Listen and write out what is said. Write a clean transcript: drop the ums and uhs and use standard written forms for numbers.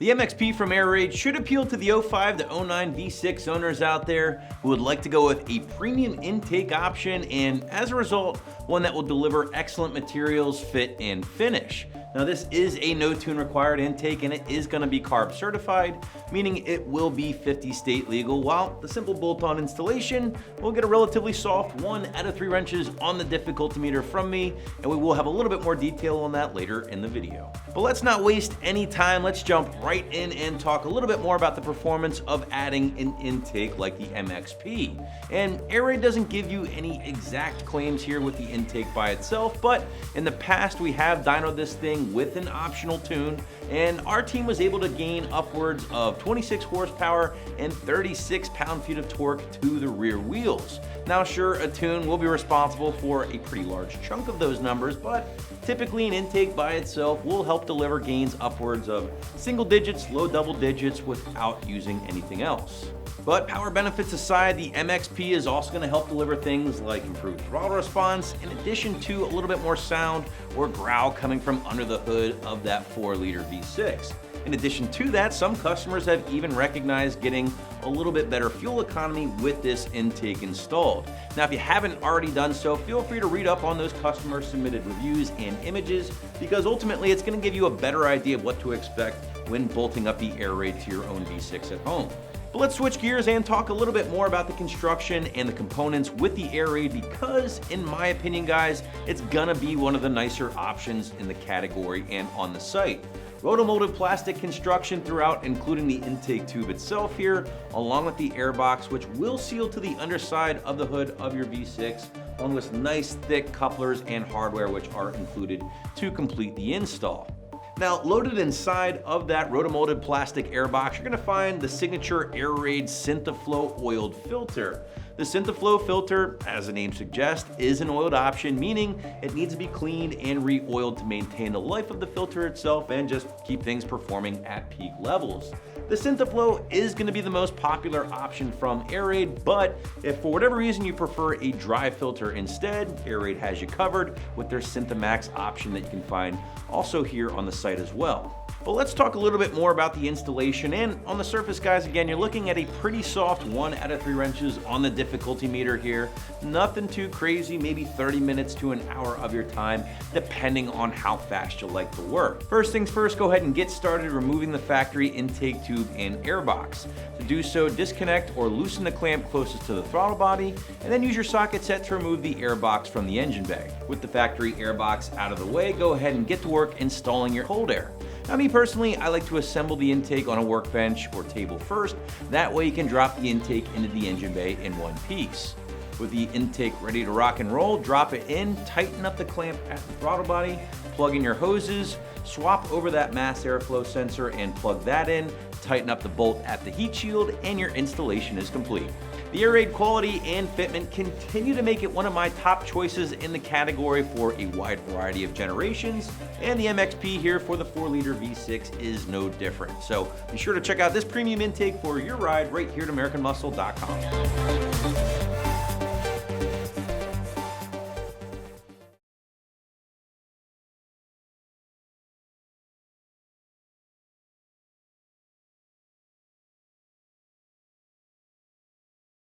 The MXP from Airaid should appeal to the 05 to 09 V6 owners out there who would like to go with a premium intake option and, as a result, one that will deliver excellent materials, fit, and finish. Now, this is a no tune required intake and it is going to be carb certified, meaning it will be 50 state legal, while the simple bolt-on installation will get a relatively soft 1 out of 3 wrenches on the difficulty meter from me, and we will have a little bit more detail on that later in the video. But let's not waste any time, let's jump right in and talk a little bit more about the performance of adding an intake like the MXP. And Airaid doesn't give you any exact claims here with the intake by itself, but in the past we have dynoed this thing with an optional tune, and our team was able to gain upwards of 26 horsepower and 36 pound-feet of torque to the rear wheels. Now sure, a tune will be responsible for a pretty large chunk of those numbers, but typically an intake by itself will help deliver gains upwards of single digits, low double digits without using anything else. But power benefits aside, the MXP is also going to help deliver things like improved throttle response, in addition to a little bit more sound or growl coming from under the hood of that 4-liter V6. In addition to that, some customers have even recognized getting a little bit better fuel economy with this intake installed. Now, if you haven't already done so, feel free to read up on those customer submitted reviews and images, because ultimately it's going to give you a better idea of what to expect when bolting up the Airaid to your own V6 at home. But let's switch gears and talk a little bit more about the construction and the components with the Airaid, because in my opinion, guys, it's gonna be one of the nicer options in the category and on the site. Rotomolded plastic construction throughout, including the intake tube itself here, along with the airbox, which will seal to the underside of the hood of your V6, along with nice thick couplers and hardware which are included to complete the install. Now, loaded inside of that rotomolded plastic airbox, you're gonna find the signature Airaid SynthaFlow oiled filter. The SynthaFlow filter, as the name suggests, is an oiled option, meaning it needs to be cleaned and re-oiled to maintain the life of the filter itself and just keep things performing at peak levels. The SynthaFlow is going to be the most popular option from Airaid, but if for whatever reason you prefer a dry filter instead, Airaid has you covered with their SynthaMax option that you can find also here on the site as well. But let's talk a little bit more about the installation. And on the surface, guys, again, you're looking at a pretty soft 1 out of 3 wrenches on the difficulty meter here. Nothing too crazy, maybe 30 minutes to an hour of your time, depending on how fast you like to work. First things first, go ahead and get started removing the factory intake tube and airbox. To do so, disconnect or loosen the clamp closest to the throttle body, and then use your socket set to remove the airbox from the engine bay. With the factory airbox out of the way, go ahead and get to work installing your cold air. Now, me personally, I like to assemble the intake on a workbench or table first. That way you can drop the intake into the engine bay in one piece. With the intake ready to rock and roll, drop it in, tighten up the clamp at the throttle body, plug in your hoses, swap over that mass airflow sensor and plug that in, tighten up the bolt at the heat shield, and your installation is complete. The Airaid quality and fitment continue to make it one of my top choices in the category for a wide variety of generations, and the MXP here for the 4-liter V6 is no different. So be sure to check out this premium intake for your ride right here at AmericanMuscle.com.